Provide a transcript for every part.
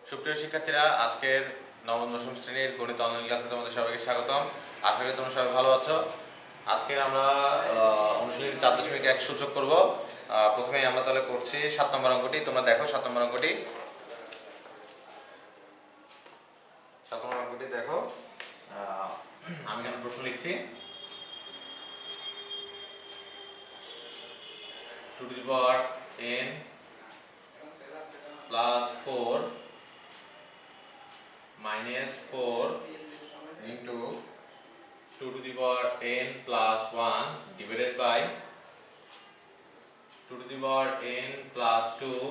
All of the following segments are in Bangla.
সুপ্রিয় শিক্ষার্থীরা, আজকের নবম দশম শ্রেণীর গণিত অনলাইন ক্লাসে তোমাদের সবাইকে স্বাগতম। আশা করি তোমরা সবাই ভালো আছো। আজকের আমরা অনুশীলনী 4.1 সূচক করব। প্রথমেই আমরা তাহলে করছি 7 নম্বর অঙ্কটি। তোমরা দেখো 7 নম্বর অঙ্কটি। 7 নম্বর অঙ্কটি দেখো। আমি এখানে প্রশ্ন লিখছি। 2 to the power n plus 4 minus 4 into 2 to the power n plus 1 divided by 2 to the power n plus 2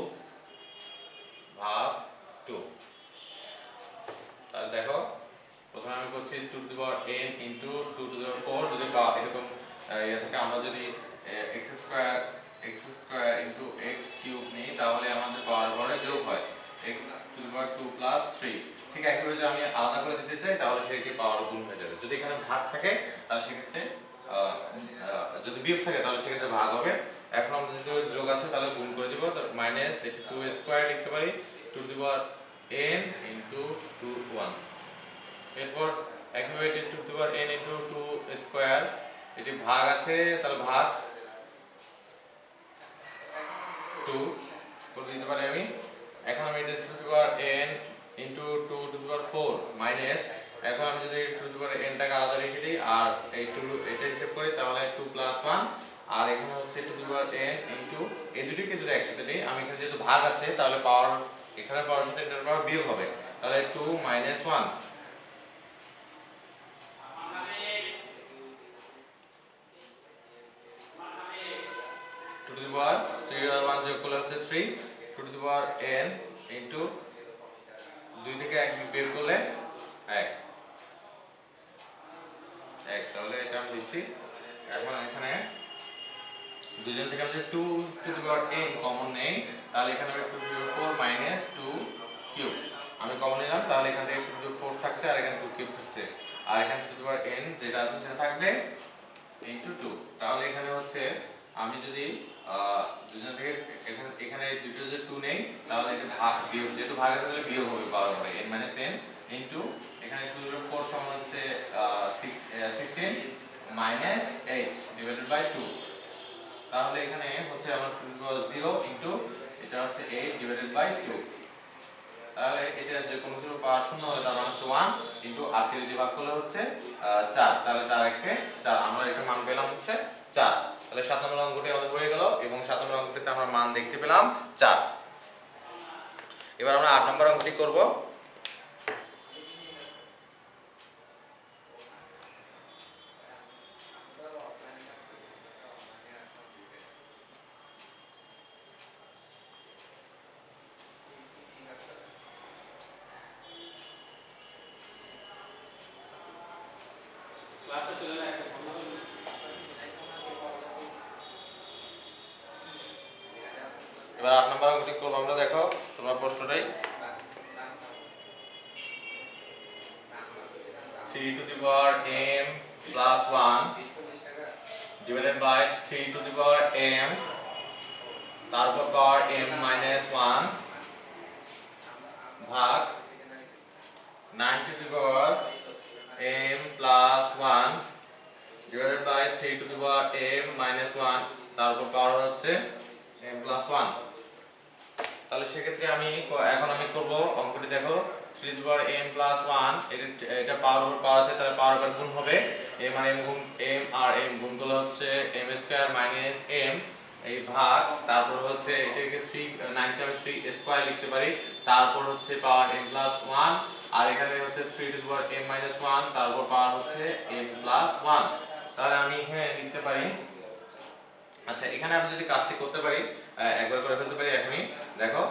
ভাগ 2। তাহলে দেখো, প্রথমে আমি করছি 2 to the power n into 2 to the power 4। যদি এরকম ইয়ে থাকে, আমরা যদি x square into x cube নিই, তাহলে আমাদের পাওয়ার পরে যোগ হয় x to the power 2 plus 3। ঠিক একইভাবে যদি আমি আলাদা করে দিতে চাই, তাহলে সেটি পাওয়ার গুণ হয়ে যাবে। যদি এখানে ভাগ থাকে, তাহলে সেক্ষেত্রে যদি বিয়োগ থাকে, তাহলে সেক্ষেত্রে ভাগ হবে। এখন আমরা যদি যোগ আছে, তাহলে গুণ করে দিব। তাহলে মাইনাস এটি 2 স্কয়ার লিখতে পারি, 2 to the power n into 2 1। এরপর একইভাবে এটি 2 to the power n into 2 square, এটি ভাগ আছে, তাহলে ভাগ 2 করে দিতে পারি আমি। এখন আমি এটা 2 to the power n into 2 to the power 4 minus, এখন আমি যদি 2 to the power n টাকে আলাদা রেখে দিই আর এই 2 এটা হিসাব করি, তাহলে 2 plus 1। আর এখানে হচ্ছে 2 to the power n into এই দুটোকে যদি একসাথে দিই, আমি এখানে যেহেতু ভাগ আছে, তাহলে পাওয়ার এখানে পাওয়ার সাথে এটার পাওয়ার বিয়োগ হবে, তাহলে 2 minus 1। 2 to the power 3 আর 1 যোগ করলে হচ্ছে 3। 2 to the power n into 2 থেকে 1 বিয়োগ করলে 1। তাহলে এটা আমি দিচ্ছি। এখন এখানে দুজন থেকে আমি 2 to the power n common নেই, তাহলে এখানে 2 to the power 4 minus 2 cube আমি কমন নিলাম, তাহলে এখান থেকে 2 to the power 4 থাকছে আর এখানে 2 কিউব থাকছে। আর এখানে 2 to the power n যেটা আছে সেটা থাকবে into 2। তাহলে এখানে হচ্ছে আমি যদি দুজন থেকে এখানে দুটো যদি 2 নেই, তাহলে এটা ভাগ বিয়োগ, যেহেতু ভাগ আছে তাহলে বিয়োগ হবে, পাওয়ার হবে n n into এখানে 2 to the power 4 সমান হচ্ছে 16 minus 8 divided by 2। তাহলে এখানে হচ্ছে আমার 2 to the power 0 into এটা হচ্ছে 8 divided by 2। তাহলে এটা যে কোনো কিছু পাওয়ার শূন্য হলে তার মানে হচ্ছে 1 into আর কে যদি ভাগ করলে হচ্ছে 4। তাহলে 4 1 4, আমরা এটা মান পেলাম হচ্ছে 4। তাহলে 7 নম্বর অঙ্কটি আমাদের হয়ে গেল এবং 7 নম্বর অঙ্কটিতে আমরা মান দেখতে পেলাম 4। এবার আমরা 8 নম্বর অঙ্কটি করব। এবার 8 নম্বর অঙ্কটি করব আমরা। দেখো তোমরা প্রশ্নটাই 3 to the power m plus 1 divided by 3 to the power m তারপর পাওয়ার m minus 1 ভাগ 9 to the power m plus 1 divided by 3 to the power m minus 1 তারপর পাওয়ার হচ্ছে m plus 1। তাহলে সেক্ষেত্রে আমি এখন করব অঙ্কটি। দেখো 3 to the power m plus 1, এটা পাওয়ার উপর পাওয়ার আছে, তাহলে পাওয়ার উপর গুণ হবে। m আর m গুণ m আর m গুণ করলে হচ্ছে m স্কয়ার মাইনাস m এই ভাগ, তারপর হচ্ছে এটাকে 3 9 কে আমি 3 স্কয়ার লিখতে পারি, তারপর হচ্ছে পাওয়ার m plus 1। আর এখানে হচ্ছে 3 to the power m minus 1 তারপর পাওয়ার হচ্ছে m plus 1। তাহলে আমি এখানে লিখতে পারি। আচ্ছা, এখানে আমি যদি কাজটি করতে পারি, একবার করে ফেলতে পারি এখনই। দেখো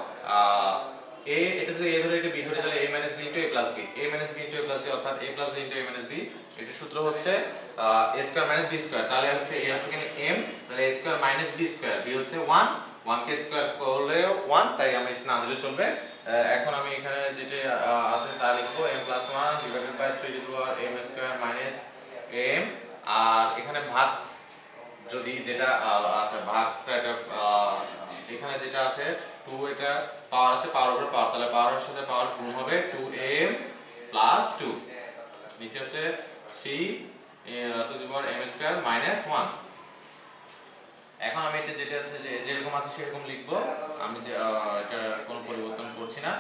a, এটা যদি a ধরে এটা b ধরে, তাহলে a b into a plus b, a b into a plus b, অর্থাৎ a plus b into a b। এটার সূত্র হচ্ছে a square minus b square. তাহলে হচ্ছে a হচ্ছে এখানে m, তাহলে a square minus b square, b হচ্ছে 1, 1 কে স্কয়ার করলে 1, তাই আমি এটা না দিলে চলবে। এখন আমি এখানে যেটা আছে তা লিখবো m plus 1 divided by 3 to the power m square minus m। আর এখানে ভাগ যদি যেটা আচ্ছা ভাগটা এটা এখানে এখানে যেটা আছে 2 এটা পাওয়ার আছে পাওয়ার উপরে পাওয়ার, তাহলে পাওয়ারের সাথে পাওয়ার গুণ হবে 2m প্লাস 2, নিচে হচ্ছে 3 two the power m square minus 1। এখন আমি এটা যেটা আছে যে যেরকম আছে সেরকম লিখব, আমি যে এটা কোনো পরিবর্তন করছি না।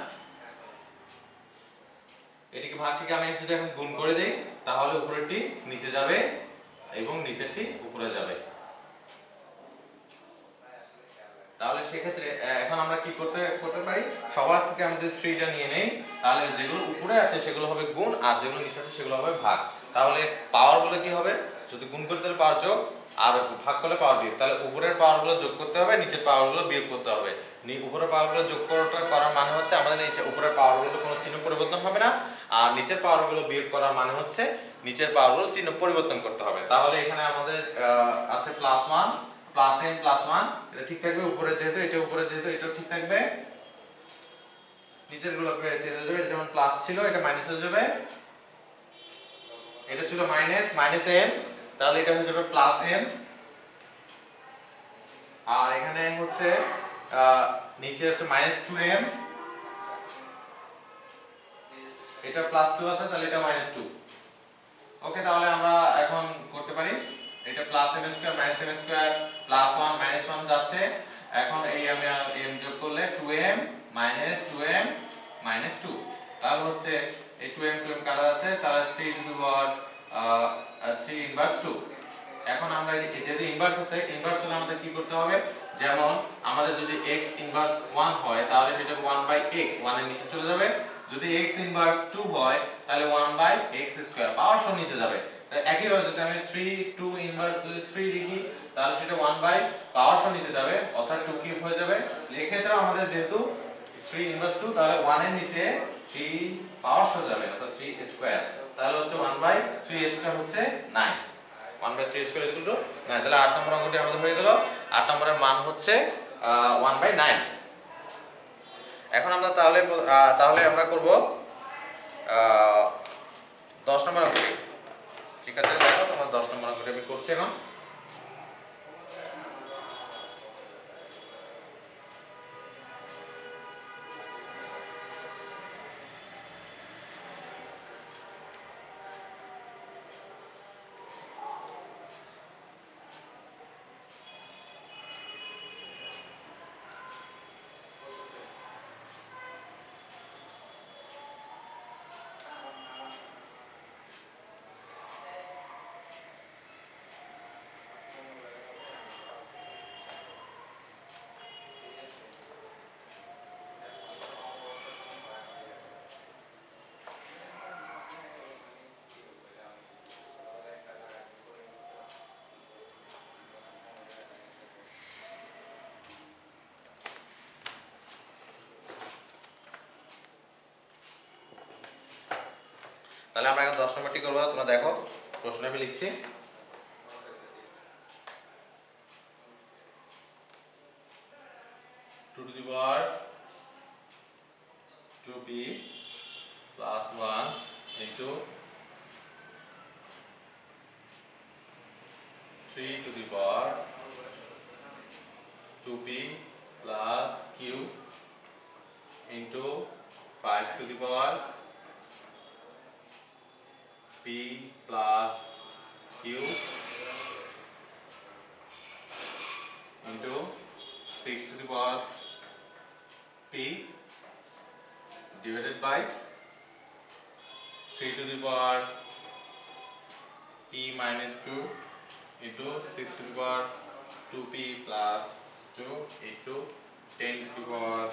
এটিকে ভাগ থেকে আমি যদি এখন গুণ করে দেই তাহলে উপরেরটি নিচে যাবে এবং নিচেরটি উপরে যাবে। তাহলে সেক্ষেত্রে এখন আমরা কি করতে পারি, সবার থেকে আমি যদি 3টা নিয়ে নেই তাহলে যেগুলো উপরে আছে সেগুলো হবে গুণ আর যেগুলো নিচে আছে সেগুলো হবে ভাগ। তাহলে পাওয়ারগুলো কি হবে, যদি গুণ করতে হলে পাওয়ার যোগ আর ভাগ করলে পাওয়ার বিয়োগ, তাহলে উপরের পাওয়ারগুলো যোগ করতে হবে নিচের পাওয়ারগুলো বিয়োগ করতে হবে। উপরের পাওয়ারগুলো যোগ করার মানে হচ্ছে আমাদের নিচে উপরের পাওয়ারগুলো কোনো চিহ্ন পরিবর্তন হবে না, আর নিচের পাওয়ারগুলো বিয়োগ করার মানে হচ্ছে নিচের পাওয়ারগুলো চিহ্ন পরিবর্তন করতে হবে। তাহলে এখানে আমাদের আছে +1 প্লাস m প্লাস 1, এটা ঠিক থাকবে, উপরে যেহেতু এটা উপরে যেহেতু এটাও ঠিক থাকবে, নিচের গুলোকে চেঞ্জ হয়ে যাবে, যেমন প্লাস ছিল এটা মাইনাস হয়ে যাবে, এটা ছিল মাইনাস m তাহলে এটা হয়ে যাবে প্লাস m, আর এখানে হচ্ছে নিচে হচ্ছে -2m, এটা +2 আছে তাহলে এটা -2। ওকে, তাহলে আমরা এখন করতে পারি এটা +m স্কয়ার -m স্কয়ার +1 -1 যাচ্ছে, এখন এই আমি আর m যোগ করলে 2m -2m -2, তাহলে হচ্ছে এই 2m কাটা যাচ্ছে, তাহলে 3 টু দি পাওয়ার 3 ইনভার্স 2। এখন আমরা যেহেতু ইনভার্স আছে, ইনভার্স হলে আমাদের কি করতে হবে, যেমন আমাদের যদি x ইনভার্স 1 হয় তাহলে সেটা 1/x 1 এর নিচে চলে যাবে, যদি x ইনভার্স 2 হয় তাহলে 1/x স্কয়ার পাওয়ার সহ নিচে যাবে। তাই একই ভাবে যদি আমি 2 ইনভার্স যদি 3 লিখি তাহলে সেটা 1 পাওয়ার সহ নিচে যাবে, অর্থাৎ 2 কিউব হয়ে যাবে। এই ক্ষেত্রে আমাদের যেহেতু 3 ইনভার্স 2 তাহলে 1 এর নিচে 3 পাওয়ার সহ যাবে, অর্থাৎ 3 স্কয়ার, তাহলে হচ্ছে 1/3 স্কয়ার হচ্ছে 9, 1/3 স্কয়ার ইকুয়াল টু 9। তাহলে 8 নম্বর অঙ্কটি আমাদের হয়ে গেল, 8 নম্বরের মান হচ্ছে 1/9। এখন আমরা তাহলে আমরা করব 10 নম্বর অঙ্কটি। শিক্ষার্থীরা দেখো তোমার 10 নম্বর অঙ্কটি আমি করছি এখন। তাহলে আমরা এখন 10 নম্বরটি করব, তোমরা দেখো প্রশ্ন আমি লিখছি। Two to the power 2p plus 1 into 3 to the power 2p plus q into 5 to the power p plus q into 6 to the power p divided by 3 to the power p minus 2 into 6 to the power 2p plus 2 into 10 to the power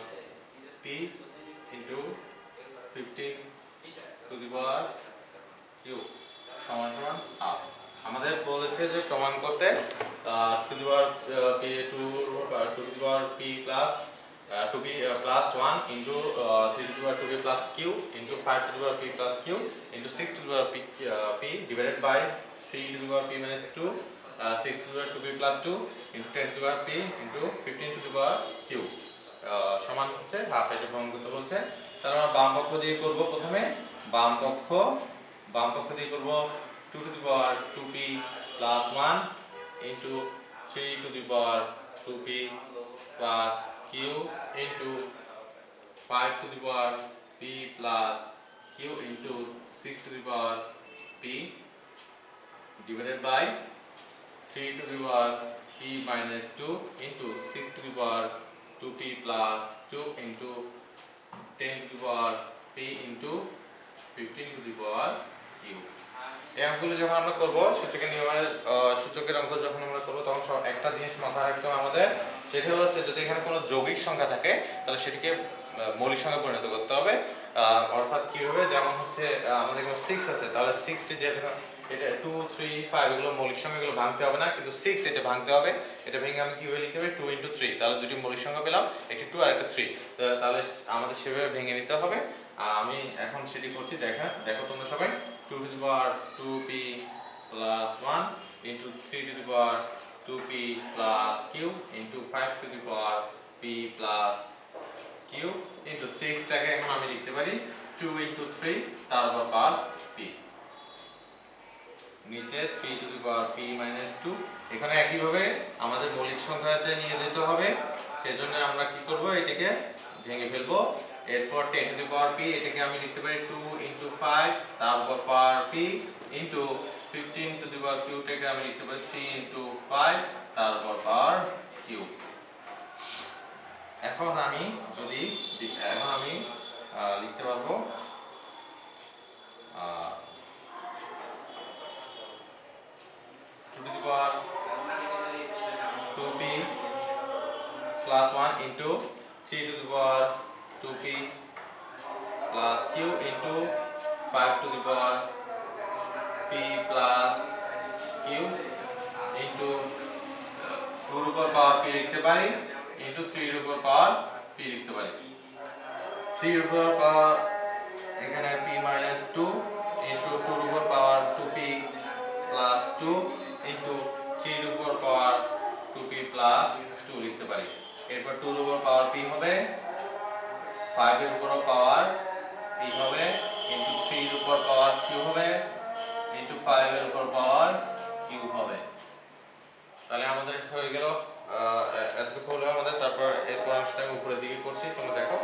p into 15 to the power q সমান সমান r। আমাদের বলেছে যে প্রমাণ করতে to the power p two to the power p plus 2p plus 1 into 3 to the power 2p plus q into 5 to the power p plus q into 6 to the power p divided by 3 to the power p minus 2 6 to the power 2p plus 2 into 10 to the power p into 15 to the power q সমান হচ্ছে হাফ, এটা প্রমাণ করতে বলছে। তাহলে আমরা বাম পক্ষ দিয়ে করব, প্রথমে বাম পক্ষ দিয়ে করব 2 to the power 2p plus 1 into 3 to the power 2p plus q into 5 to the power p plus q into 6 to the power p divided by 3 to the power p minus 2 into 6 to the power 2p plus 2 into 10 to the power p into 15 to the power q। এই অঙ্কগুলো যখন আমরা করব সূচকের নিয়মের সূচকের অঙ্ক যখন আমরা করব তখন একটা জিনিস মাথায় রাখতে হবে আমাদের, সেটা হচ্ছে যদি এখানে কোনো যৌগিক সংখ্যা থাকে তাহলে সেটিকে মৌলিক সংখ্যায় পরিণত করতে হবে। অর্থাৎ কিভাবে, যেমন হচ্ছে আমাদের এখানে 6 আছে, তাহলে 6টি যে এটা 2 3 5 এগুলো মৌলিক সংখ্যা, এগুলো ভাঙতে হবে না, কিন্তু 6 এটা ভাঙতে হবে। এটা ভেঙে আমি কিভাবে লিখতে পারি, 2 * 3, তাহলে দুটি মৌলিক সংখ্যা পেলাম, একটি 2 আর একটা 3, তাহলে আমাদের সেভাবে ভেঙে নিতে হবে। আমি এখন সেটি করছি, দেখো তোমরা সবাই। 2 to the power 2p plus 1 into 3 to the power 2p plus q into 5 to the power p plus q into 6 টাকে এখন আমি লিখতে পারি 2 into 3 তারপর পাওয়ার p, নিচে 3 to the power p minus 2। এখানে একইভাবে আমাদের মৌলিক সংখ্যাতে নিয়ে যেতে হবে, সেজন্য আমরা কি করব, এটাকে ভেঙে ফেলবো। এরপর 10 to the power p এটাকে আমি লিখতে পারি 2 into 5 তারপর পাওয়ার p into 15 to the power q টাকে আমি লিখতে পারি 3 into 5 তারপর পাওয়ার q। এখন আমি লিখতে পারবো 2 to the power 2p plus 1 into 3 to the power 2p plus q into 5 to the power p plus q into 2 এর উপর পাওয়ার p লিখতে পারি into 3 এর উপর পাওয়ার p লিখতে পারি। 3 এর উপর পাওয়ার এখানে p minus 2 into 2 এর উপর পাওয়ার 2p plus 2 into 3 এর উপর পাওয়ার 2p plus 2 লিখতে পারি। এরপর 2 এর উপর পাওয়ার p হবে, 5 এর উপর পাওয়ার p হবে into 3 এর উপর পাওয়ার q হবে into 5 এর উপর পাওয়ার q হবে। তাহলে আমাদের হয়ে গেল এতটুকু হলো আমাদের। তারপর এরপর অংশটা আমি উপরের দিকে করছি, তোমরা দেখো।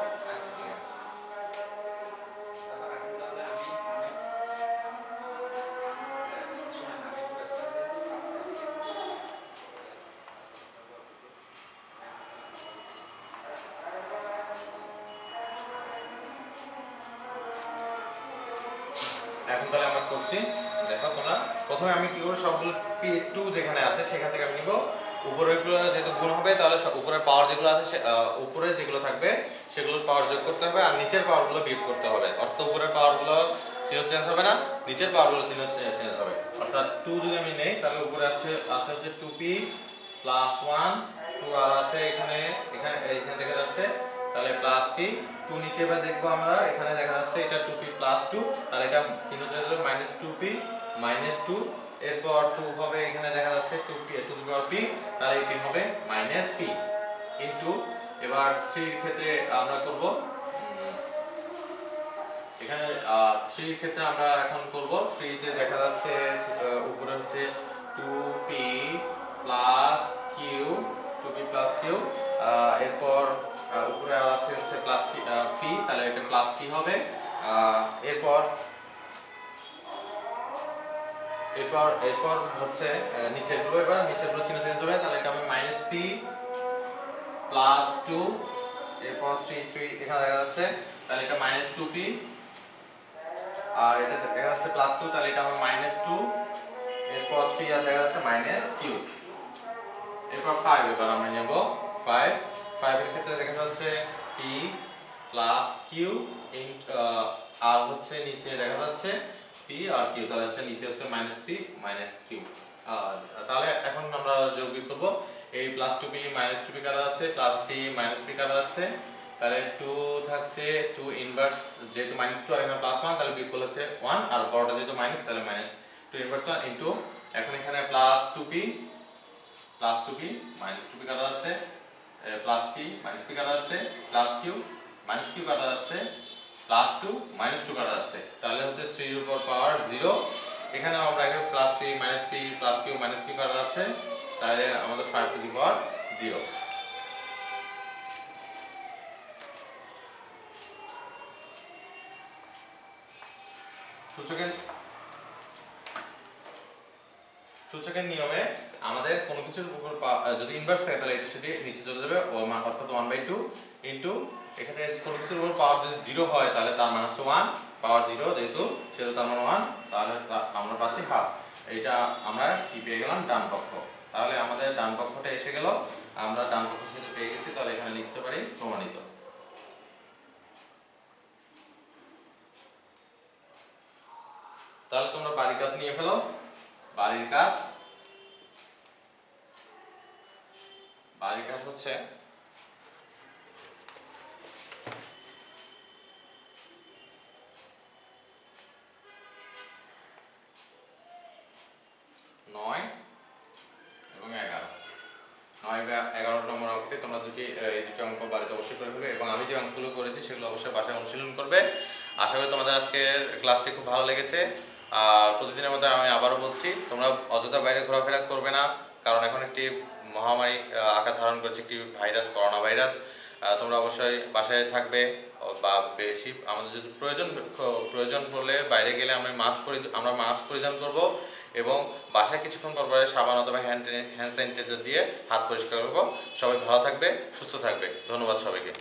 এখন তাহলে আমরা করছি, দেখো তোমরা। প্রথমে আমি কি করব, সবগুলো p2 যেখানে আছে সেখান থেকে আমি নিব। উপরেরগুলো যেহেতু গুণ হবে, তাহলে উপরের পাওয়ার যেগুলো আছে উপরে যেগুলো থাকবে সেগুলোর পাওয়ার যোগ করতে হবে, আর নিচের পাওয়ারগুলো বিয়োগ করতে হবে। অর্থাৎ উপরের পাওয়ারগুলো চিহ্ন চেঞ্জ হবে না, নিচের পাওয়ারগুলো চিহ্ন চেঞ্জ হবে। অর্থাৎ 2 যদি আমি নেই, তাহলে উপরে আছে হচ্ছে 2p plus 1, 2 আর আছে এখানে দেখা যাচ্ছে, তাহলে প্লাস p, 2 নিচে এবার দেখবো আমরা, এখানে দেখা যাচ্ছে এটা 2p plus 2, তাহলে এটা চিহ্ন চেঞ্জ হবে minus 2p minus 2, এরপর 2 হবে এখানে দেখা যাচ্ছে 2p to the power p, তাহলে এটি হবে minus p into, এবার 3 এর ক্ষেত্রে আমরা করব, এখানে 3 এর ক্ষেত্রে আমরা এখন করব। 3 তে দেখা যাচ্ছে উপরে হচ্ছে 2p plus q, 2p plus q, এরপর উপরে আছে হচ্ছে প্লাস p, তাহলে এটা প্লাস p হবে। এরপর হচ্ছে নিচেরগুলো, এবার নিচেরগুলো চিহ্ন চেঞ্জ হবে, তাহলে এটা হবে মাইনাস p প্লাস 2, এরপর 3 এখানে দেখা যাচ্ছে, তাহলে এটা মাইনাস 2p, আর এটা দেখা যাচ্ছে প্লাস 2, তাহলে এটা হবে মাইনাস 2, এরপর 3 আর দেখা যাচ্ছে মাইনাস q। এরপর 5, এবার আমরা নেব 5 এর ক্ষেত্রে দেখা যাচ্ছে p প্লাস q আর হচ্ছে নিচে দেখা যাচ্ছে p আর q, তাহলে হচ্ছে নিচে হচ্ছে মাইনাস p মাইনাস q। তাহলে এখন আমরা যোগ বিয়োগ করব। এই প্লাস 2p মাইনাস 2p কাটা যাচ্ছে, প্লাস p মাইনাস p কাটা যাচ্ছে, তাহলে 2 থাকছে 2 ইনভার্স, যেহেতু মাইনাস 2 আর এখানে প্লাস 1, তাহলে বিয়োগ করলে হচ্ছে 1, আর বড়টা যেহেতু মাইনাস, তাহলে মাইনাস 2 ইনভার্স 1 ইনটু, এখন এখানে প্লাস 2p মাইনাস 2p কাটা যাচ্ছে, প্লাস p মাইনাস p কাটা যাচ্ছে, প্লাস q মাইনাস q কাটা যাচ্ছে, প্লাস 2 মাইনাস 2 কাটা যাচ্ছে, তাহলে হচ্ছে 3 এর উপর পাওয়ার 0। এখানে আমরা এখানে plus p minus p plus q minus q কাটা যাচ্ছে, তাহলে আমাদের 5 টু দি পাওয়ার 0। সূচকের নিয়মে আমাদের কোনো কিছুর উপর যদি ইনভার্স থাকে তাহলে এটা সেটি নিচে চলে যাবে, অর্থাৎ 1/2 ইনটু এখানে কোনো কিছুর উপর পাওয়ার যদি 0 হয় তাহলে তার মান হচ্ছে 1, পাওয়ার 0 যেহেতু সেহেতু তার মান 1, তাহলে আমরা পাচ্ছি হাফ। এটা আমরা কি পেয়ে গেলাম? ডান পক্ষ। তাহলে আমাদের ডান পক্ষটা এসে গেল, আমরা ডান পক্ষ সেটা পেয়ে গেছি, তাহলে এখানে লিখতে পারি প্রমাণিত। তাহলে তোমরা বাড়ির কাজ নিয়ে ফেলো। বাড়ির কাজ হচ্ছে নয় এবং 11। 9 বা 11 নম্বর অঙ্কটি তোমরা এই দুটি অঙ্ক বাড়িতে অবশ্যই করে ফেলবে, এবং আমি যে অঙ্কগুলো করেছি সেগুলো অবশ্যই বাসায় অনুশীলন করবে। আশা করি তোমাদের আজকের ক্লাসটি খুব ভালো লেগেছে। প্রতিদিনের মতো আমি আবারও বলছি, তোমরা অযথা বাইরে ঘোরাফেরা করবে না, কারণ এখন একটি মহামারী আকার ধারণ করেছে, একটি ভাইরাস, করোনা ভাইরাস। তোমরা অবশ্যই বাসায় থাকবে, বা বেশি আমাদের যদি প্রয়োজন পড়লে বাইরে গেলে আমরা মাস্ক পরিধান করব, এবং বাসায় কিছুক্ষণ পর পরে সাবান অথবা হ্যান্ড স্যানিটাইজার দিয়ে হাত পরিষ্কার করব। সবাই ভালো থাকবে, সুস্থ থাকবে। ধন্যবাদ সবাইকে।